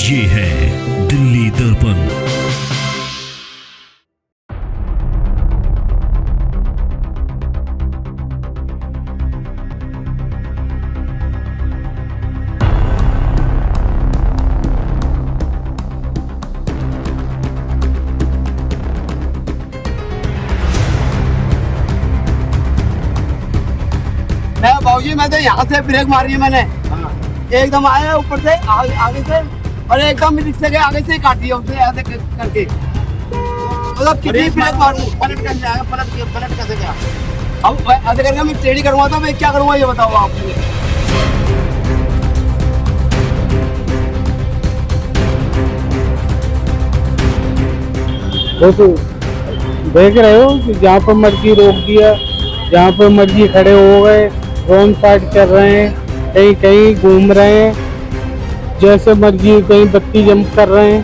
ये है दिल्ली दर्पण। भाजी मैं तो यहाँ से ब्रेक मारी है मैंने। एकदम आया ऊपर से आगे से और एकदम रिक्शे के आगे से काट दिया उसने ऐसे करके। मतलब कितनी ब्रेक मारूं, पलट कैसे आया, पलट कैसे गया। अब ऐसे करके मैं टेढ़ी करूँगा तो मैं क्या करूँगा ये बताओ आप मुझे। तो देख रहे हो कि जहाँ पर मर्जी रोक दिया, जहाँ पर मर्जी खड़े हो गए, रॉन्ग साइड कर रहे हैं, कहीं कहीं घूम रहे हैं, जैसे मर्जी कहीं बत्ती जंप कर रहे हैं।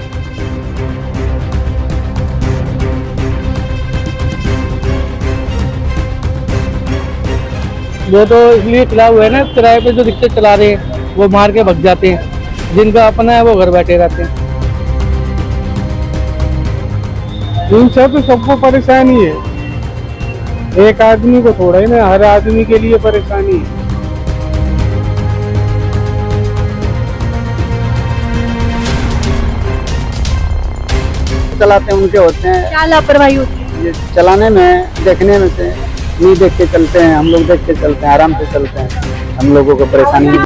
वो तो इसलिए खिलाफ हुए ना, किराए पे जो रिक्शे चला रहे हैं वो मार के भग जाते हैं, जिनका अपना है वो घर बैठे रहते हैं। इनसे तो सबको परेशानी है, एक आदमी को थोड़ा ही ना, हर आदमी के लिए परेशानी है। चलाते हैं उनके होते हैं, क्या लापरवाही होती है? ये चलाने में, देखने में से नहीं देख के चलते हैं, हम लोग देख के चलते हैं, आराम से चलते हैं, हम लोगों को परेशानी नहीं।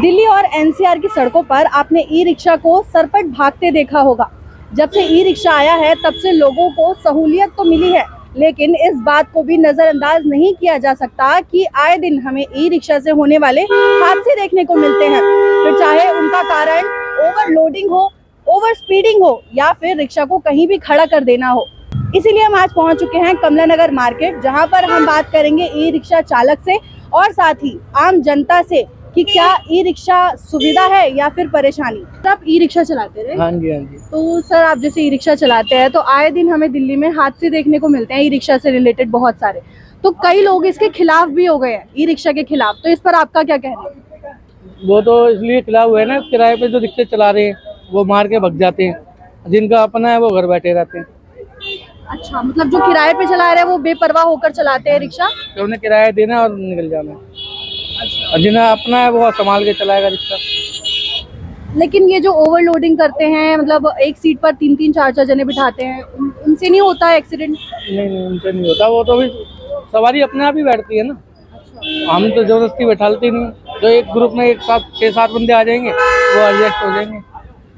दिल्ली और एनसीआर की सड़कों पर आपने ई रिक्शा को सरपट भागते देखा होगा। जब से ई रिक्शा आया है तब से लोगों को सहूलियत तो मिली है, लेकिन इस बात को भी नजरअंदाज नहीं किया जा सकता कि आए दिन हमें ई रिक्शा से होने वाले हादसे देखने को मिलते हैं। फिर चाहे उनका कारण ओवरलोडिंग हो, ओवर स्पीडिंग हो या फिर रिक्शा को कहीं भी खड़ा कर देना हो। इसीलिए हम आज पहुंच चुके हैं कमला नगर मार्केट, जहां पर हम बात करेंगे ई रिक्शा चालक से और साथ ही आम जनता से कि क्या ई रिक्शा सुविधा है या फिर परेशानी। तो आप ई रिक्शा चलाते रहे? हाँ जी, हाँ जी। तो सर आप जैसे ई रिक्शा चलाते हैं तो आए दिन हमें दिल्ली में हादसे देखने को मिलते हैं ई रिक्शा से रिलेटेड बहुत सारे, तो कई लोग इसके खिलाफ भी हो गए हैं, ई रिक्शा के खिलाफ। तो इस पर आपका क्या कहना है? वो तो इसलिए खिलाफ हुए ना, किराए पे जो रिक्शे चला रहे हैं वो मार के भग जाते हैं, जिनका अपना है वो घर बैठे रहते हैं। अच्छा, मतलब जो किराए पे चला रहे हैं वो बेपरवाह होकर चलाते हैं रिक्शा? तो उन्हें किराया देना और निकल जाना, और जिन्हें अपना है वो संभाल के चलाएगा रिक्शा। लेकिन ये जो ओवरलोडिंग करते हैं, मतलब एक सीट पर 3-3 4-4 जने बिठाते हैं, उनसे नहीं होता है एक्सीडेंट? नहीं, उनसे नहीं होता, वो तो भी सवारी अपने आप ही बैठती है ना। हम तो जबरदस्ती बैठाते नहीं, जो एक ग्रुप में एक साथ 6-7 बंदे आ जाएंगे वो एडजस्ट हो जाएंगे।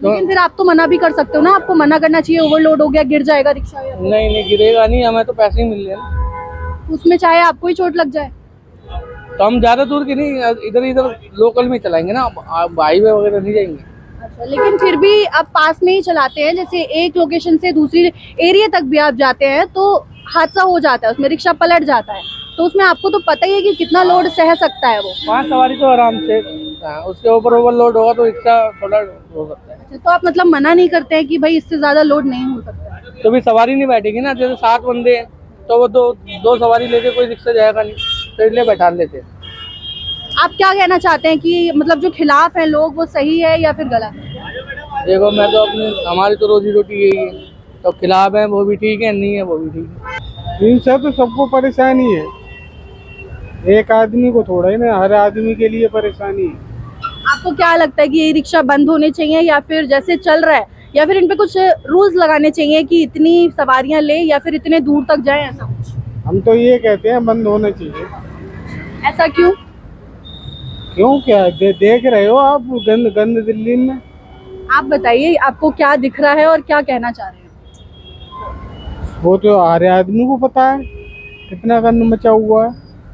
लेकिन फिर आप तो मना भी कर सकते हो ना, आपको मना करना चाहिए, ओवरलोड हो गया गिर जाएगा रिक्शा। नहीं, गिरेगा नहीं, हमें तो पैसे ही मिल रहे हैं ना। उसमें चाहे आपको ही चोट लग जाए। तो हम ज्यादा दूर की नहीं, इधर लोकल में चलाएंगे ना, हाईवे वगैरह नहीं जाएंगे। अच्छा, लेकिन फिर भी आप पास में ही चलाते हैं, जैसे एक लोकेशन से दूसरी एरिया तक भी आप जाते हैं तो हादसा हो जाता है, उसमें रिक्शा पलट जाता है, तो उसमें आपको तो पता ही है कि कितना लोड सह सकता है वो। 5 सवारी तो आराम से, उसके ऊपर ओवरलोड होगा तो रिक्शा थोड़ा हो सकता है। अच्छा, तो आप मतलब मना नहीं करते हैं कि भाई इससे ज्यादा लोड नहीं हो सकता? तो भी सवारी नहीं बैठेगी ना, जैसे 7 बंदे हैं तो वो दो सवारी लेके कोई रिक्शा जाएगा नहीं, तो इसलिए बैठा लेते हैं। आप क्या कहना चाहते हैं कि मतलब जो खिलाफ है लोग वो सही है या फिर गलत? देखो मैं तो हमारी तो रोजी रोटी यही है, तो खिलाफ है वो भी ठीक है, नहीं है वो भी ठीक है। इनसे तो सबको परेशानी है, एक आदमी को थोड़ा ही ना, हर आदमी के लिए परेशानी है। आपको क्या लगता है कि ये रिक्शा बंद होने चाहिए या फिर जैसे चल रहा है, या फिर इन पे कुछ रूल्स लगाने चाहिए कि इतनी सवारियां ले या फिर इतने दूर तक जाए, ऐसा कुछ? हम तो ये कहते हैं बंद होना चाहिए। ऐसा क्यों? क्यों, क्या देख रहे हो आप गंद दिल्ली में। आप बताइए आपको क्या दिख रहा है और क्या कहना चाह रहे हैं? वो तो हर आदमी को पता है कितना गंद मचा हुआ है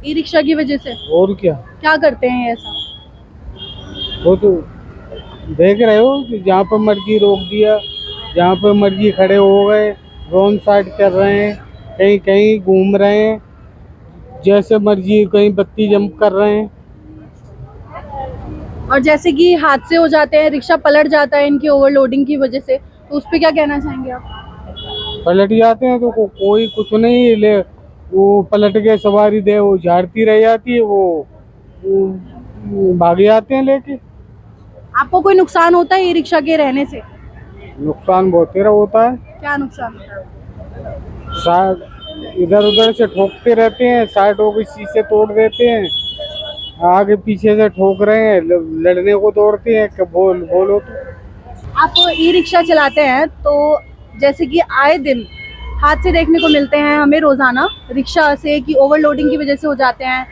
ई रिक्शा की वजह से। और क्या करते हैं ये ऐसा? वो तो देख रहे हो कि जहाँ पर मर्जी रोक दिया, जहाँ पर मर्जी खड़े हो गए, रॉन्ग साइड कर रहे हैं, कहीं कहीं घूम रहे हैं, जैसे मर्जी कहीं बत्ती जंप कर रहे हैं। और जैसे कि हादसे हो जाते हैं, रिक्शा पलट जाता है इनकी ओवरलोडिंग की वजह से, तो उस पे क्या कहना चाहेंगे आप? पलट जाते हैं तो कोई कुछ नहीं ले, वो पलट के सवारी दे, वो झाड़ती रह जाती है, वो भाग जाते हैं लेके। आपको कोई नुकसान होता है ई रिक्शा के रहने से? नुकसान बहुत तेरा होता है। क्या नुकसान होता है? साइड इधर उधर से ठोकते रहते हैं, साइडों के शीशे तोड़ देते हैं, आगे पीछे से ठोक रहे हैं, लड़ने को दौड़ते हैं कि बोलो तो। आप ई रिक्शा चलाते हैं तो जैसे कि आए दिन हादसे देखने को मिलते हैं हमें रोजाना रिक्शा से, कि ओवरलोडिंग की वजह से हो जाते हैं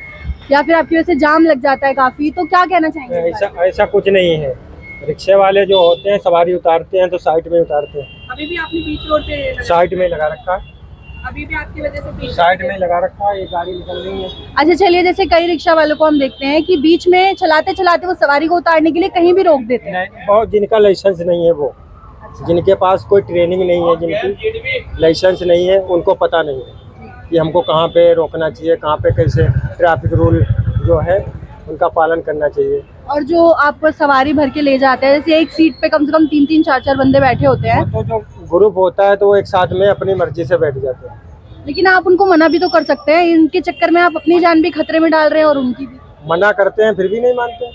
या फिर आपकी वजह से जाम लग जाता है काफी, तो क्या कहना चाहेंगे इस बारे में? ऐसा कुछ नहीं है। रिक्शे वाले जो होते हैं सवारी उतारते हैं तो साइड में उतारते हैं। अभी भी आपने बीच रोड पे साइड में लगा रखा है, अभी भी आपकी वजह से बीच साइड में लगा रखा है, ये गाड़ी निकल रही है। अच्छा चलिए, जैसे कई रिक्शा वालों को हम देखते हैं कि बीच में चलाते चलाते वो सवारी को उतारने के लिए कहीं भी रोक देते हैं। नहीं, बहुत जिनका लाइसेंस नहीं है, वो जिनके पास कोई ट्रेनिंग नहीं है, जिनकी लाइसेंस नहीं है, उनको पता नहीं है कि हमको कहाँ पे रोकना चाहिए, कहाँ पे कैसे ट्रैफिक रूल जो है उनका पालन करना चाहिए। और जो आप सवारी भर के ले जाते हैं, जैसे एक सीट पे कम से कम 3-3 4-4 बंदे बैठे होते हैं, तो जो ग्रुप होता है तो वो एक साथ में अपनी मर्जी से बैठ जाते हैं। लेकिन आप उनको मना भी तो कर सकते हैं। इनके चक्कर में आप अपनी जान भी खतरे में डाल रहे हैं और उनकी भी। मना करते हैं फिर भी नहीं मानते।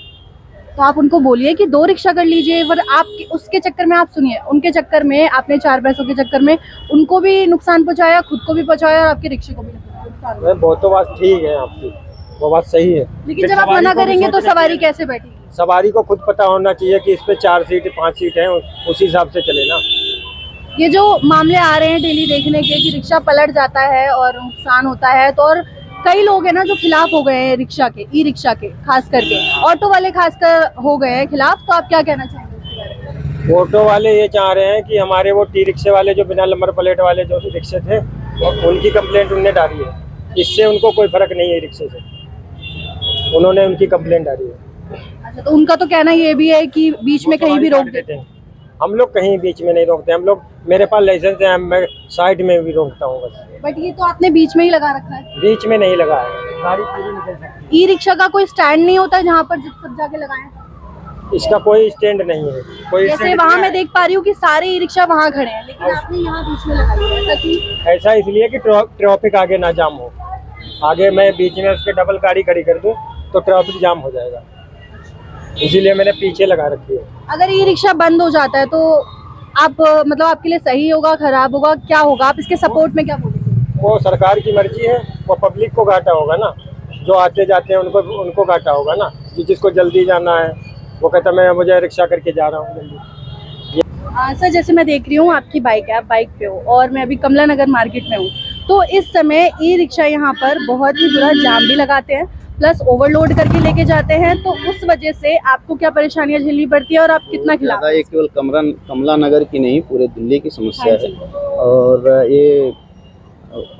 तो आप उनको बोलिए कि 2 रिक्शा कर लीजिए, पर आप उसके चक्कर में, आप सुनिए, उनके चक्कर में आपने 4 पैसों के चक्कर में उनको भी नुकसान पहुंचाया, खुद को भी पहुंचाया और आपके रिक्शे को भी नुकसान पहुंचाया। बहुत तो बात ठीक है आपकी, वो बात सही है, लेकिन फिर जब आप सवारी मना को भी करेंगे तो सोचना सवारी चाहिए। कैसे बैठेगी? सवारी को खुद पता होना चाहिए कि इस पे 4 सीट 5 सीट है, उसी हिसाब से चले ना। ये जो मामले आ रहे हैं डेली देखने के कि रिक्शा पलट जाता है और नुकसान होता है, तो और कई लोग हैं ना जो खिलाफ हो गए हैं रिक्शा के, ई रिक्शा के, खास करके ऑटो वाले खासकर हो गए हैं खिलाफ, तो आप क्या कहना चाहेंगे इसके बारे में? ऑटो वाले ये चाह रहे हैं कि हमारे वो टी रिक्शे वाले जो बिना नंबर प्लेट वाले जो रिक्शे थे, उनकी कंप्लेंट उनने डाली है। इससे उनको कोई फर्क नहीं है रिक्शे से, उन्होंने उनकी कंप्लेंट डाली है। अच्छा, तो उनका तो कहना ये भी है कि बीच में कहीं भी रोक देते हैं। हैं। हम लोग कहीं बीच में नहीं रोकते, हम लोग, मेरे पास लाइसेंस है, मैं साइड में भी रोकता हूँ बस। बट ये तो आपने बीच में ही लगा रखा है। बीच में नहीं लगा है, गाड़ी पूरी निकल सकती ई रिक्शा का कोई स्टैंड नहीं होता जहाँ पर सब जाके लगाएं? है। इसका कोई स्टैंड नहीं है, कोई जैसे स्टैंड वहाँ नहीं मैं है। देख पा रही हूँ कि सारे ई रिक्शा वहाँ खड़े हैं, लेकिन आपने यहाँ बीच में लगाई है, ऐसा क्यों? ऐसा इसलिए कि ट्रैफिक आगे ना जाम हो। आगे मैं बीच में उसके डबल गाड़ी खड़ी कर दूं तो ट्रैफिक जाम हो जाएगा, इसीलिए मैंने पीछे लगा रखी है। अगर ई रिक्शा बंद हो जाता है तो आप मतलब आपके लिए सही होगा, खराब होगा, क्या होगा? आप इसके सपोर्ट में क्या बोलेंगे? वो सरकार की मर्जी है, वो पब्लिक को घाटा होगा ना, जो आते जाते हैं उनको घाटा होगा ना। जिसको जल्दी जाना है वो कहता मैं मुझे रिक्शा करके जा रहा हूँ जल्दी। सर, जैसे मैं देख रही हूँ आपकी बाइक है, आप बाइक पे हो और मैं अभी कमला नगर मार्केट में हूँ, तो इस समय ई रिक्शा यहाँ पर बहुत ही बुरा जाम भी लगाते हैं, प्लस ओवरलोड करके लेके जाते हैं, तो उस वजह से आपको क्या परेशानियां झेलनी पड़ती है और आप कितना खिलाफ? ज़्यादा ये केवल कमला नगर की नहीं, पूरे दिल्ली की समस्या हाँ है। जी। और ये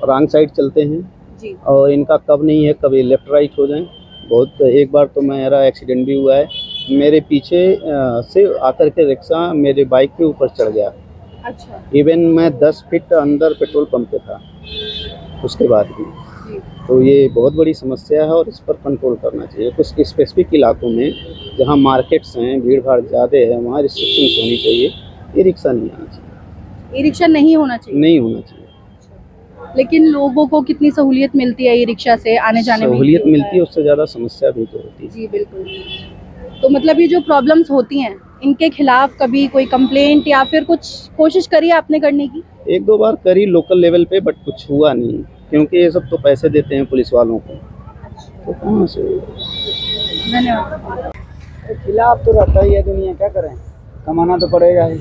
रॉन्ग साइड चलते हैं जी। और इनका कब नहीं है, कभी लेफ्ट राइट हो जाए। बहुत एक बार तो मेरा एक्सीडेंट भी हुआ है, मेरे पीछे से आकर के रिक्शा मेरे बाइक के ऊपर चढ़ गया। अच्छा। इवन मैं 10 फीट अंदर पेट्रोल पंप पे था उसके बाद भी। जी। तो ये बहुत बड़ी समस्या है और इस पर कंट्रोल करना चाहिए। कुछ स्पेसिफिक इलाकों में जहाँ मार्केट्स हैं, भीड़ भाड़ ज़्यादा है, वहाँ रिस्ट्रिक्शंस होनी चाहिए। ये रिक्शा नहीं आना चाहिए, ई रिक्शा नहीं होना चाहिए। नहीं होना चाहिए। लेकिन लोगों को कितनी सहूलियत मिलती है ई रिक्शा से आने जाने में? सहूलियत मिलती है, उससे ज़्यादा समस्या भी तो होती है। जी बिल्कुल। तो मतलब ये जो प्रॉब्लम्स होती हैं, इनके खिलाफ कभी कोई कंप्लेंट या फिर कुछ कोशिश करी आपने करने की? 1-2 बार करी लोकल लेवल पे, बट कुछ हुआ नहीं, क्योंकि ये सब तो पैसे देते हैं पुलिस वालों को, तो कहाँ से होगा। धन्यवाद। खिलाफ तो रहता ही है दुनिया, क्या करें, कमाना तो पड़ेगा ही।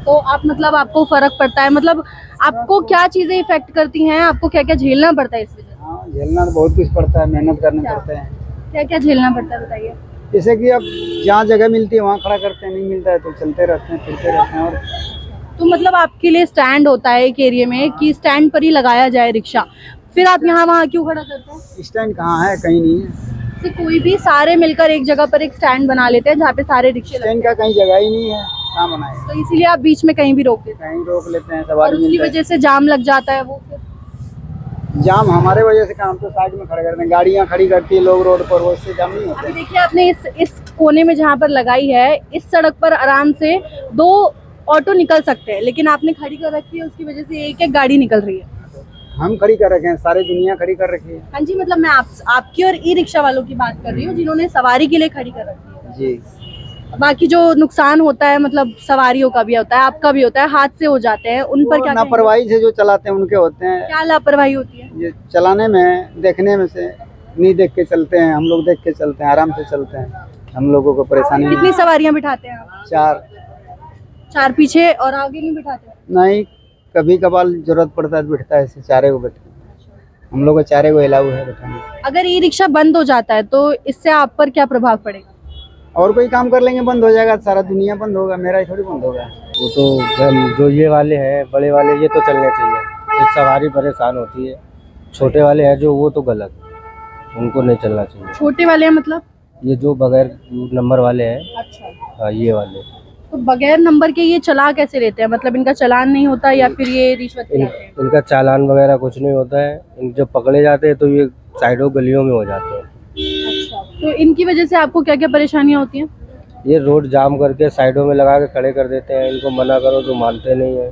तो आप मतलब आपको फर्क पड़ता है, मतलब आपको क्या चीजें इफेक्ट करती हैं, आपको क्या क्या झेलना पड़ता है इस वजह से? हाँ, झेलना तो बहुत कुछ पड़ता है, मेहनत करने क्या? पड़ते हैं। क्या क्या झेलना पड़ता है बताइए। जैसे कि अब जहाँ जगह मिलती है वहाँ खड़ा करते हैं, नहीं मिलता है तो चलते रहते हैं, फिरते रहते हैं। और तो मतलब आपके लिए स्टैंड होता है एक एरिया में कि स्टैंड पर ही लगाया जाए रिक्शा, फिर आप यहाँ वहाँ क्यों खड़ा करते हैं? स्टैंड कहाँ है, कहीं नहीं है। तो कोई भी सारे मिलकर एक जगह पर एक स्टैंड बना लेते हैं जहाँ पे सारे रिक्शे लगते स्टैंड का कहीं जगह ही नहीं है, कहाँ बनाए। हैं, तो इसीलिए आप बीच में कहीं भी रोक देते हैं कहीं रोक लेते हैं, और सवारी उसकी मिलता है। वजह से जाम लग जाता है। वो फिर जाम हमारे वजह से काम, तो साइड में खड़े करते हैं, गाड़ियाँ खड़ी करती है लोग रोड पर, वो इससे जाम नहीं होता अभी है। देखिए आपने इस कोने में जहाँ पर लगाई है, इस सड़क पर आराम से 2 ऑटो निकल सकते हैं, लेकिन आपने खड़ी कर रखी है, उसकी वजह से एक एक गाड़ी निकल रही है। हम खड़ी कर रखे हैं, सारी दुनिया खड़ी कर रखी है। हाँ जी, मतलब मैं आपकी और ई रिक्शा वालों की बात कर रही हूँ जिन्होंने सवारी के लिए खड़ी कर रखी है। जी, बाकी जो नुकसान होता है मतलब सवारियों का भी होता है, आपका भी होता है, हादसे हो जाते हैं, उन पर वो क्या कहेंगे? लापरवाही से जो चलाते हैं उनके होते हैं। क्या लापरवाही होती है? ये चलाने में, देखने में से नहीं देख के चलते हैं, हम लोग देख के चलते हैं, आराम से चलते हैं, हम लोगों को परेशानी कितनी नहीं। सवारियां बिठाते हैं आप? 4 पीछे और आगे नहीं बिठाते? नहीं, कभी कभार जरूरत पड़ता है तो बिठता है, ऐसे चारे को बैठते हैं। हम लोग को चारे को अलाउ है बैठाने। अगर ई रिक्शा बंद हो जाता है तो इससे आप पर क्या प्रभाव पड़ेगा? और कोई काम कर लेंगे, बंद हो जाएगा, सारा दुनिया बंद होगा, मेरा ही थोड़ी बंद होगा। वो तो जो ये वाले हैं बड़े वाले ये तो चलने चाहिए, एक सवारी परेशान होती है। छोटे वाले हैं जो वो तो गलत, उनको नहीं चलना चाहिए। छोटे वाले हैं मतलब? ये जो बगैर नंबर वाले हैं, अच्छा, हाँ ये वाले तो बगैर नंबर के ये चला कैसे लेते हैं? मतलब इनका चालान नहीं होता या फिर ये रिश्वत लेते हैं? इनका चालान वगैरह कुछ नहीं होता है। इन जब पकड़े जाते हैं तो ये साइडों गलियों में हो जाते हैं। अच्छा, तो इनकी वजह से आपको क्या क्या परेशानियां होती हैं? ये रोड जाम करके साइडों में लगा के खड़े कर देते हैं, इनको मना करो तो मानते नहीं है।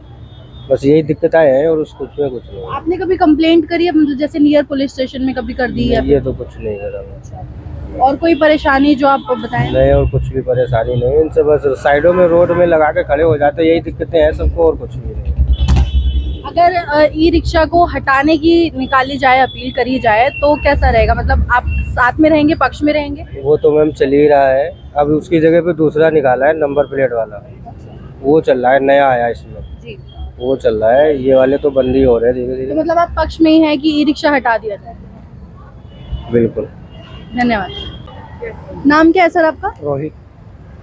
बस यही दिक्कतें हैं और कुछ कुछ नहीं है। आपने कभी कंप्लेंट करी है मतलब जैसे नियर पुलिस स्टेशन में कभी कर दी है? ये तो कुछ नहीं करा मैं। और कोई परेशानी जो आप बताएं? नहीं, और कुछ भी परेशानी नहीं, इनसे बस साइडों में रोड में लगा के खड़े हो जाते हैं, यही दिक्कतें हैं सबको, और कुछ भी नहीं। अगर ई रिक्शा को हटाने की निकाली जाए, अपील करी जाए तो कैसा रहेगा? मतलब आप साथ में रहेंगे, पक्ष में रहेंगे? वो तो मैम चल ही रहा है, अब उसकी जगह पे दूसरा निकाला है नंबर प्लेट वाला, वो चल रहा है, नया आया इसमें, जी, वो चल रहा है। ये वाले तो बंद ही हो रहे हैं धीरे तो धीरे। मतलब आप पक्ष में ही हैं कि ई रिक्शा हटा दिया जाए? बिल्कुल। धन्यवाद। नाम क्या है सर आपका? रोहित।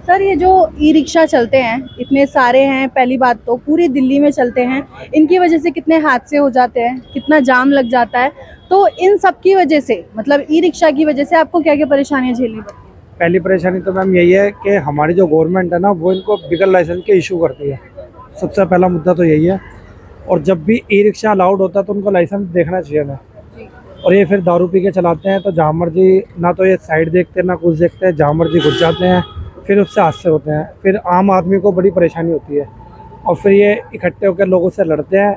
सर ये जो ई रिक्शा चलते हैं, इतने सारे हैं, पहली बात तो पूरी दिल्ली में चलते हैं, इनकी वजह से कितने हादसे हो जाते हैं, कितना जाम लग जाता है, तो इन सब की वजह से मतलब ई रिक्शा की वजह से आपको क्या क्या परेशानियां झेलनी पड़ती हैं? पहली परेशानी तो मैम यही है कि हमारी जो गवर्नमेंट है ना, वो इनको बिगर लाइसेंस के इशू करती है। सबसे पहला मुद्दा तो यही है। और जब भी ई रिक्शा अलाउड होता है तो उनको लाइसेंस देखना चाहिए ना। और ये फिर दारू पी के चलाते हैं, तो जहाँ मर्जी, ना तो ये साइड देखते हैं ना कुछ देखते हैं, जहाँ मर्जी घुस जाते हैं, फिर उससे हादसे होते हैं। फिर आम आदमी को बड़ी परेशानी होती है और फिर ये इकट्ठे होकर लोगों से लड़ते हैं।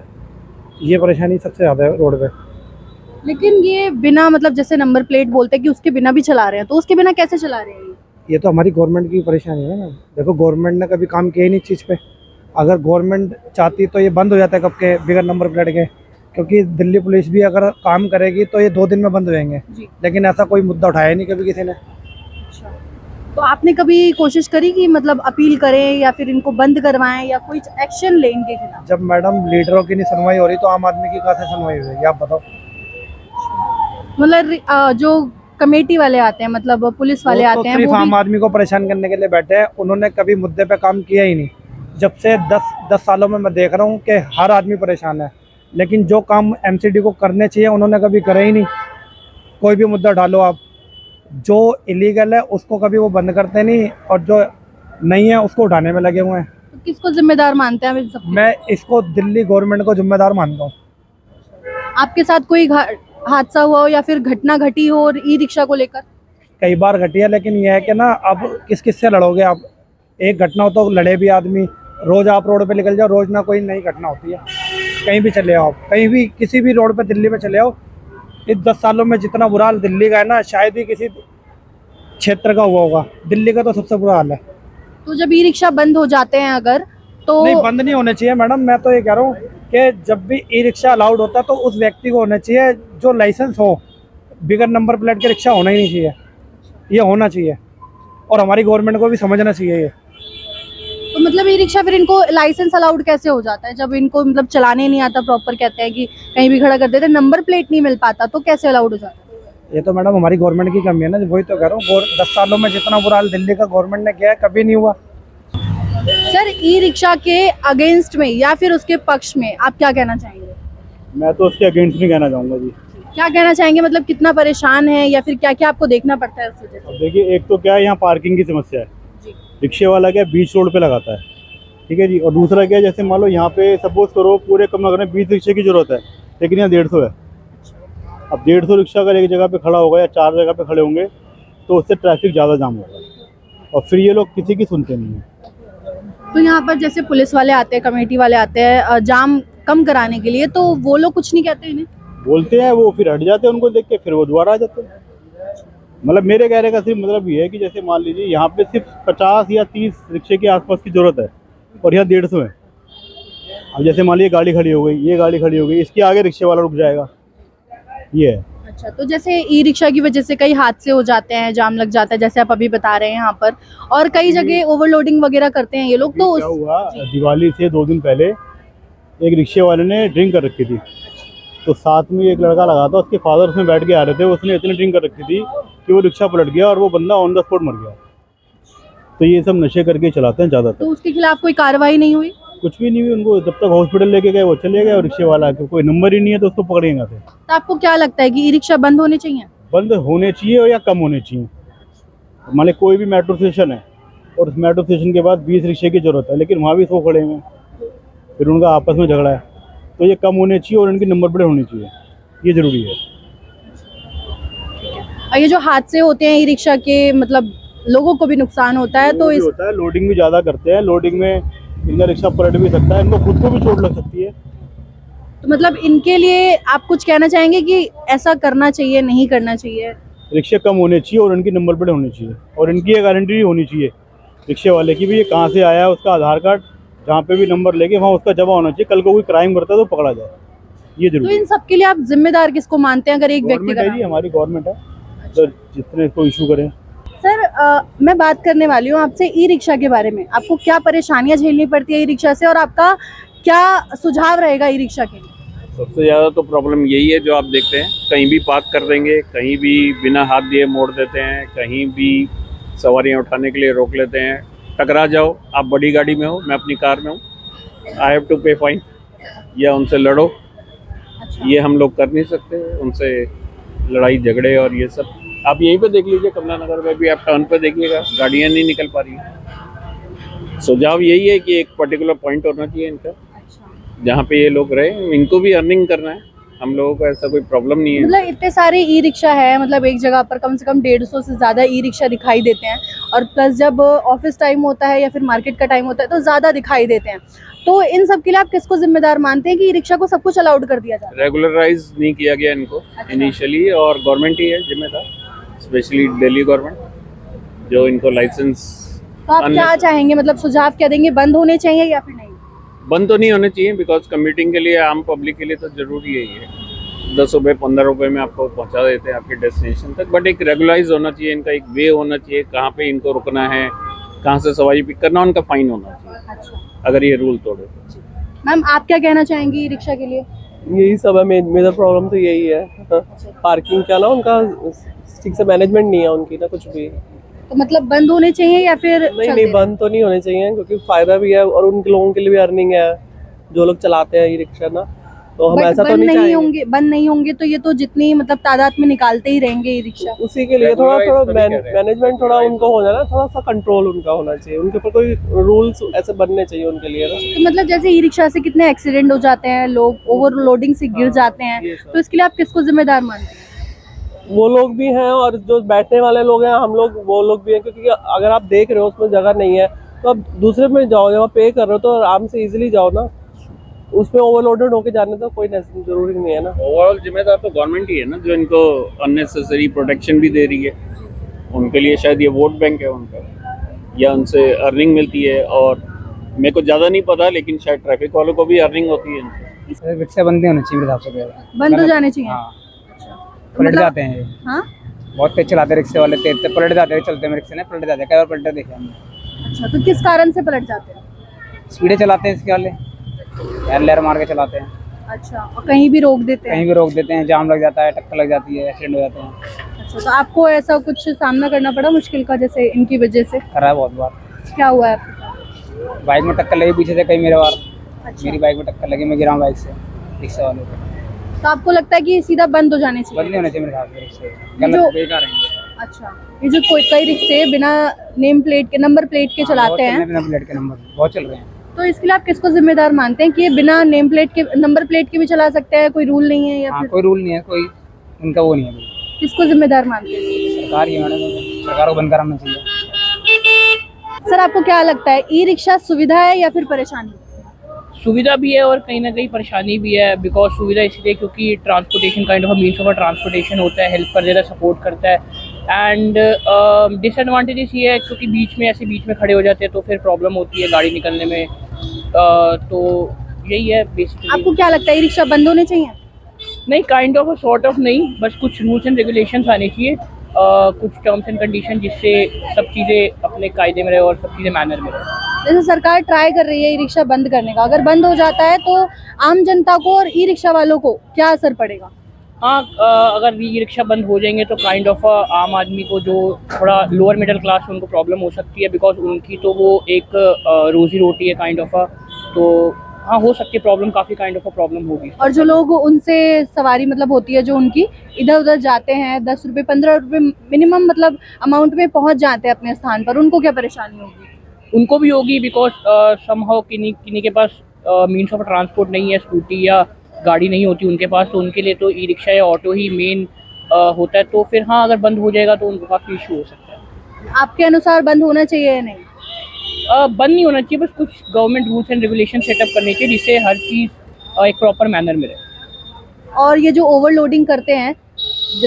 ये परेशानी सबसे ज़्यादा है रोड पे। लेकिन ये बिना मतलब जैसे नंबर प्लेट बोलते हैं कि उसके बिना भी चला रहे हैं, तो उसके बिना कैसे चला रहे हैं ये तो हमारी गवर्नमेंट की परेशानी है ना। देखो, गवर्नमेंट ने कभी काम किया ही नहीं इस चीज़ पे। अगर गवर्नमेंट चाहती तो ये बंद हो जाता है कब के, बिगर नंबर प्लेट के। क्योंकि दिल्ली पुलिस भी अगर काम करेगी तो ये 2 दिन में बंद हो जाएंगे, जी। लेकिन ऐसा कोई मुद्दा उठाया नहीं कभी किसी ने। तो आपने कभी कोशिश करी कि मतलब अपील करें या फिर इनको बंद करवाएं या कोई एक्शन लें इनके खिलाफ? जब मैडम लीडरों की नहीं सुनवाई हो रही तो आम आदमी की कहाँ से सुनवाई होगी, आप बताओ। मतलब जो कमेटी वाले आते हैं, मतलब पुलिस वाले वो आते तो हैं, सिर्फ वो आम भी आदमी को परेशान करने के लिए बैठे हैं। उन्होंने कभी मुद्दे पे काम किया ही नहीं। जब से 10 सालों में मैं देख रहा हूँ कि हर आदमी परेशान है, लेकिन जो काम एमसीडी को करने चाहिए उन्होंने कभी करे ही नहीं। कोई भी मुद्दा डालो आप, जो इलीगल है उसको कभी वो बंद करते नहीं, और जो नहीं है उसको उठाने में लगे हुए हैं। तो किसको जिम्मेदार मानते हैं आप इन सब? मैं इसको दिल्ली गवर्नमेंट को जिम्मेदार मानता हूँ। आपके साथ कोई हादसा हुआ हो या फिर घटना घटी हो और ई रिक्शा को लेकर? कई बार घटी है, लेकिन यह है कि ना, अब किस से लड़ोगे आप। एक घटना हो तो लड़े भी आदमी। रोज आप रोड पे निकल जाओ, रोज ना कोई नई घटना होती है। कहीं भी चले आओ, कहीं भी किसी भी रोड पे दिल्ली में चले आओ, इस 10 सालों में जितना बुरा हाल दिल्ली का है ना, शायद ही किसी क्षेत्र का हुआ होगा। दिल्ली का तो सबसे बुरा हाल है। तो जब ई रिक्शा बंद हो जाते हैं अगर, तो नहीं, बंद नहीं होने चाहिए मैडम। मैं तो ये कह रहा हूँ कि जब भी ई रिक्शा अलाउड होता है तो उस व्यक्ति को होना चाहिए जो लाइसेंस हो। बिगर नंबर प्लेट के रिक्शा होना ही नहीं चाहिए, ये होना चाहिए। और हमारी गवर्नमेंट को भी समझना चाहिए ये। तो मतलब ई रिक्शा फिर इनको लाइसेंस अलाउड कैसे हो जाता है जब इनको मतलब चलाने नहीं आता प्रॉपर? कहते हैं कि कहीं भी खड़ा कर देते हैं, नंबर प्लेट नहीं मिल पाता, तो कैसे अलाउड हो जाता है? ये तो मैडम हमारी गवर्नमेंट की कमी है ना। वही तो कह रहा हूँ, 10 सालों में जितना बुरा हाल दिल्ली का गवर्नमेंट ने किया है कभी नहीं हुआ। सर ई रिक्शा के अगेंस्ट में या फिर उसके पक्ष में आप क्या कहना चाहेंगे? मैं तो उसके अगेंस्ट नहीं कहना चाहूँगा जी। क्या कहना चाहेंगे? मतलब कितना परेशान है या फिर क्या क्या आपको देखना पड़ता है उस वजह से? देखिए, एक तो क्या है, यहाँ पार्किंग की समस्या है। जी। रिक्शे वाला क्या बीच रोड पे लगाता है, ठीक है जी। और दूसरा क्या है, जैसे मान लो यहाँ पे सपोज करो पूरे कम नगर में 20 रिक्शे की जरूरत है, लेकिन यहाँ 150 है। अब 150 रिक्शा अगर एक जगह पे खड़ा होगा या 4 जगह पे खड़े होंगे तो उससे ट्रैफिक ज़्यादा जाम होगा, और फिर ये लोग किसी की सुनते नहीं हैं। तो यहाँ पर जैसे पुलिस वाले आते हैं, कमेटी वाले आते हैं, जाम कम कराने के लिए, तो वो लोग कुछ नहीं कहते इन्हें? बोलते हैं, वो फिर हट जाते हैं उनको देख के, फिर वो दोबारा आ जाते हैं। मतलब मेरे कहने का सिर्फ मतलब ये है कि जैसे मान लीजिए यहाँ पे सिर्फ 50 या 30 रिक्शे के आसपास की ज़रूरत है और यहाँ 150 है। अब जैसे मान लीजिए गाड़ी खड़ी हो गई, ये गाड़ी खड़ी हो गई, इसके आगे रिक्शे वाला रुक जाएगा, ये है। अच्छा, तो जैसे ई रिक्शा की वजह से कई हादसे हो जाते हैं, जाम लग जाता है, जैसे आप अभी बता रहे हैं यहाँ पर, और कई जगह ओवरलोडिंग वगैरह करते हैं ये लोग, तो क्या हुआ, दिवाली से 2 दिन पहले एक रिक्शे वाले ने ड्रिंक कर रखी थी, तो साथ में एक लड़का लगा था, उसके फादर उसमें बैठ के आ रहे थे, उसने इतनी ड्रिंक कर रखी थी कि वो रिक्शा पलट गया और वो बंदा ऑन द स्पॉट मर गया। तो ये सब नशे करके चलाते हैं ज़्यादातर। तो उसके खिलाफ कोई कार्रवाई नहीं हुई? कुछ भी नहीं हुई उनको, जब तक हॉस्पिटल लेके गए वो चले गए, और रिक्शे वाला के कोई नंबर ही नहीं है तो उसको पकड़ेंगे फिर। तो आपको क्या लगता है कि ई रिक्शा बंद होने चाहिए? बंद होने चाहिए और या कम होने चाहिए। मान लीजिए कोई भी मेट्रो स्टेशन है और उस मेट्रो स्टेशन के बाद 20 रिक्शे की जरूरत है, लेकिन वहाँ भी 100 खड़े हैं, फिर उनका आपस में झगड़ा है, तो ये कम होने चाहिए और इनकी नंबर प्लेट होनी चाहिए, ये जरूरी है। और ये जो हादसे होते हैं ई रिक्शा के, मतलब लोगों को भी नुकसान होता है, तो इस होता है, लोडिंग भी ज़्यादा करते हैं, लोडिंग में इनका रिक्शा पलट भी सकता है, इनको खुद को भी चोट लग सकती है। तो मतलब इनके लिए आप कुछ कहना चाहेंगे कि ऐसा करना चाहिए, नहीं करना चाहिए? रिक्शे कम होने चाहिए और इनकी नंबर प्लेट होनी चाहिए, और इनकी एक गारंटी होनी चाहिए रिक्शे वाले की भी, ये कहाँ से आया है, उसका आधार कार्ड जहाँ पे भी नंबर लेके वहाँ उसका जमा होना चाहिए, कल को कोई क्राइम करता है तो पकड़ा जाए, ये तो जरूरी इन सब के लिए आप जिम्मेदार किसको मानते हैं, अगर एक व्यक्ति गवर्नमेंट है जी, हमारी गवर्नमेंट है, तो जितने इसको इशू करें। सर मैं बात करने वाली हूँ आपसे ई रिक्शा के बारे में। आपको क्या परेशानियां झेलनी पड़ती है ई रिक्शा से, और आपका क्या सुझाव रहेगा ई रिक्शा के लिए? सबसे ज़्यादा तो प्रॉब्लम यही है जो आप देखते हैं, कहीं भी पार्क कर देंगे, कहीं भी बिना हाथ दिए मोड़ देते हैं, कहीं भी सवारियां उठाने के लिए रोक लेते हैं। टकरा जाओ, आप बड़ी गाड़ी में हो, मैं अपनी कार में हूँ, आई हैव टू पे फाइन, या उनसे लड़ो। ये हम लोग कर नहीं सकते, उनसे लड़ाई झगड़े और ये सब। आप यहीं पे देख लीजिए, कमला नगर में भी आप टर्न पे देखिएगा, गाड़ियाँ नहीं निकल पा रही हैं। सुझाव यही है कि एक पर्टिकुलर पॉइंट होना चाहिए इनका, जहाँ पे ये लोग रहे, इनको भी अर्निंग करना है, हम लोगों को ऐसा कोई प्रॉब्लम नहीं है। मतलब इतने सारे ई रिक्शा है, मतलब एक जगह पर कम से कम 150 से ज़्यादा ई रिक्शा दिखाई देते हैं, और प्लस जब ऑफिस टाइम होता है या फिर मार्केट का टाइम होता है तो ज़्यादा दिखाई देते हैं। तो इन सब के लिए आप किसको जिम्मेदार मानते हैं कि ई रिक्शा को सब कुछ अलाउड कर दिया जाए? रेगुलराइज नहीं किया गया इनको इनिशियली, और गवर्नमेंट ही है जिम्मेदार, स्पेशली दिल्ली गवर्नमेंट, जो इनको लाइसेंस। तो आप क्या चाहेंगे, मतलब सुझाव क्या देंगे, बंद होने चाहिए या फिर नहीं? बंद तो नहीं होने चाहिए, बिकॉज कम्यूटिंग के लिए, आम पब्लिक के लिए तो जरूरी है ये। 10 रुपये 15 रुपये में आपको पहुंचा देते हैं आपके डेस्टिनेशन तक, बट एक रेगुलाइज होना चाहिए, इनका एक वे होना चाहिए, कहाँ पे इनको रुकना है, कहाँ से सवारी पिक करना, उनका फाइन होना चाहिए। अच्छा अगर ये रूल तोड़े। मैम, आप क्या कहना चाहेंगे ई रिक्शा के लिए? यही सब है, मेजर प्रॉब्लम तो यही है। पार्किंग का ना, उनका ठीक से मैनेजमेंट नहीं है उनकी ना, कुछ भी। तो मतलब बंद होने चाहिए या फिर नहीं, बंद तो नहीं होने चाहिए, क्योंकि फायदा भी है और उन लोगों के लिए भी अर्निंग है जो लोग चलाते हैं ई रिक्शा ना, तो हम ऐसा तो नहीं चाहेंगे। बंद नहीं होंगे तो ये तो जितनी मतलब तादाद में निकालते ही रहेंगे ई रिक्शा। उसी के लिए थोड़ा मैनेजमेंट थोड़ा उनको हो जाना, थोड़ा सा कंट्रोल उनका होना चाहिए, उनके ऊपर कोई रूल्स ऐसे बनने चाहिए उनके लिए ना। तो मतलब जैसे ई रिक्शा से कितने एक्सीडेंट हो जाते हैं, लोग ओवरलोडिंग से गिर जाते हैं, तो इसके लिए आप किसको जिम्मेदार मानते हैं? वो लोग भी हैं और जो बैठने वाले लोग हैं, हम लोग, वो लोग भी हैं, क्योंकि अगर आप देख रहे हो उसमें जगह नहीं है तो आप दूसरे में जाओ, जब आप पे कर रहे हो तो आराम से इजीली जाओ ना, उसमें ओवरलोडेड होके जाने तो कोई जरूरी नहीं है ना। ओवरऑल जिम्मेदार तो गवर्नमेंट ही है ना, जो इनको अननेसेसरी प्रोटेक्शन भी दे रही है। उनके लिए शायद ये वोट बैंक है उनका, या उनसे अर्निंग मिलती है, और मेरे को ज़्यादा नहीं पता, लेकिन शायद ट्रैफिक वालों को भी अर्निंग होती है। रिक्शा बंद नहीं होने चाहिए मेरे हिसाब से, बंद हो जाने चाहिए। हाँ, पलट जाते हैं ये। हाँ, बहुत तेज चलाते हैं रिक्शे वाले, तेज पलट जाते हैं, चलते हैं रिक्शे ने पलट जाते हैं, कई बार पलटे देखे हमने। अच्छा, तो किस कारण से पलट जाते हैं? स्पीडे चलाते हैं इसके वाले, यार लहर मार के चलाते हैं, अच्छा, और कहीं भी रोक देते हैं? कहीं भी रोक देते हैं, जाम लग जाता है, टक्कर लग जाती है, एक्सीडेंट हो जाते हैं। अच्छा, तो आपको ऐसा कुछ सामना करना पड़ा मुश्किल का, जैसे इनकी वजह से? करा है बहुत बार। क्या हुआ है आपके साथ? बाइक में टक्कर लगी पीछे से, कई मेरे बार अच्छा, मेरी बाइक में टक्कर लगी, मैं गिरा हूँ बाइक से रिक्शे वाले को। तो आपको लगता है कि सीधा बंद हो जाने चाहिए? बंद नहीं होने चाहिए मेरे हिसाब से रिक्शे, जो- गलत बेकार हैं। अच्छा, ये जो कई रिक्शे बिना नेम प्लेट के, नंबर प्लेट के चलाते हैं, बिना प्लेट के नंबर बहुत चल रहे हैं। तो इसके लिए आप किसको जिम्मेदार मानते हैं कि ये बिना नेम प्लेट के, नंबर प्लेट के भी चला सकते हैं, कोई रूल नहीं है, या हाँ, फिर कोई रूल नहीं है, कोई उनका वो नहीं है, किसको जिम्मेदार मानते हैं? सरकार ही है मैडम, सरकार को बंद कराना चाहिए। सर, आपको क्या लगता है ई रिक्शा सुविधा है या फिर परेशानी? सुविधा भी है और कहीं ना कहीं परेशानी भी है। बिकॉज सुविधा इसलिए क्योंकि transportation kind of means of transportation होता है, हेल्प कर देता है, सपोर्ट करता है। एंड डिसएडवांटेजेस ये है क्योंकि बीच में खड़े हो जाते हैं तो फिर प्रॉब्लम होती है गाड़ी निकलने में। तो यही है बेसिकली। आपको क्या लगता है ई रिक्शा बंद होने चाहिए? नहीं, काइंड ऑफ सॉर्ट ऑफ नहीं, बस कुछ रूल्स एंड रेगुलेशंस आने चाहिए, कुछ टर्म्स एंड कंडीशन, जिससे सब चीज़ें अपने कायदे में रहे और सब चीज़ें मैनर में रहे। जैसे सरकार ट्राई कर रही है ई रिक्शा बंद करने का, अगर बंद हो जाता है तो आम जनता को और ई रिक्शा वालों को क्या असर पड़ेगा? हाँ, अगर ई रिक्शा बंद हो जाएंगे तो काइंड ऑफ आम आदमी को जो थोड़ा लोअर मिडिल क्लास उनको प्रॉब्लम हो सकती है। बिकॉज उनकी तो वो एक रोजी रोटी है काइंड ऑफ। तो हाँ, हो सकती है प्रॉब्लम, काफ़ी काइंड ऑफ प्रॉब्लम होगी। और जो लोग उनसे सवारी मतलब होती है, जो उनकी इधर उधर जाते हैं, 10 रुपये 15 रुपये मिनिमम मतलब अमाउंट में पहुंच जाते हैं अपने स्थान पर, उनको क्या परेशानी होगी? उनको भी होगी बिकॉज समहाउ किन्हीं के पास मीन्स ऑफ ट्रांसपोर्ट नहीं है, स्कूटी या गाड़ी नहीं होती उनके पास, तो उनके लिए तो ई रिक्शा या ऑटो ही मेन होता है। तो फिर हाँ, अगर बंद हो जाएगा तो उनको काफ़ी इशू हो सकता है। आपके अनुसार बंद होना चाहिए या नहीं? बंद नहीं होना चाहिए, बस कुछ government rules and regulation setup करने चाहिए जिससे हर चीज़ एक प्रॉपर मैनर में रहे। और ये जो ओवरलोडिंग करते हैं,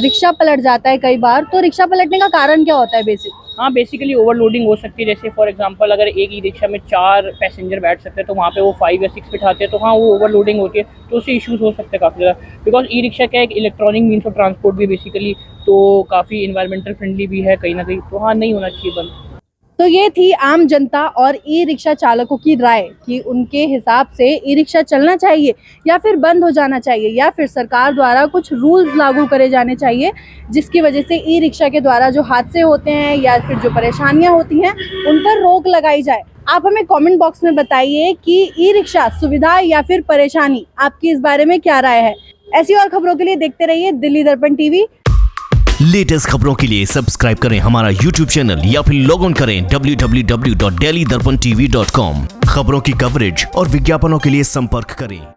रिक्शा पलट जाता है कई बार, तो रिक्शा पलटने का कारण क्या होता है बेसिक? हाँ, बेसिकली ओवरलोडिंग हो सकती है। जैसे फॉर एग्जांपल अगर एक ई रिक्शा में 4 पैसेंजर बैठ सकते हैं तो वहाँ पे वो 5 या 6 बिठाते हैं, तो हाँ वो ओवरलोडिंग होती है, तो उससे इश्यूज हो सकते हैं काफ़ी ज़्यादा। बिकॉज ई रिक्शा क्या है, एक इलेक्ट्रॉनिक मीन्स ऑफ ट्रांसपोर्ट भी बेसिकली, तो काफ़ी इन्वायरमेंटल फ्रेंडली भी है कहीं ना कहीं। तो हाँ, नहीं होना चाहिए बंद। तो ये थी आम जनता और ई रिक्शा चालकों की राय कि उनके हिसाब से ई रिक्शा चलना चाहिए या फिर बंद हो जाना चाहिए, या फिर सरकार द्वारा कुछ रूल्स लागू करे जाने चाहिए जिसकी वजह से ई रिक्शा के द्वारा जो हादसे होते हैं या फिर जो परेशानियां होती हैं उन पर रोक लगाई जाए। आप हमें कमेंट बॉक्स में बताइए कि ई रिक्शा सुविधा या फिर परेशानी, आपकी इस बारे में क्या राय है। ऐसी और खबरों के लिए देखते रहिए दिल्ली दर्पण टीवी। लेटेस्ट खबरों के लिए सब्सक्राइब करें हमारा YouTube चैनल या फिर लॉग ऑन करें www.delhidarpantv.com। खबरों की कवरेज और विज्ञापनों के लिए संपर्क करें।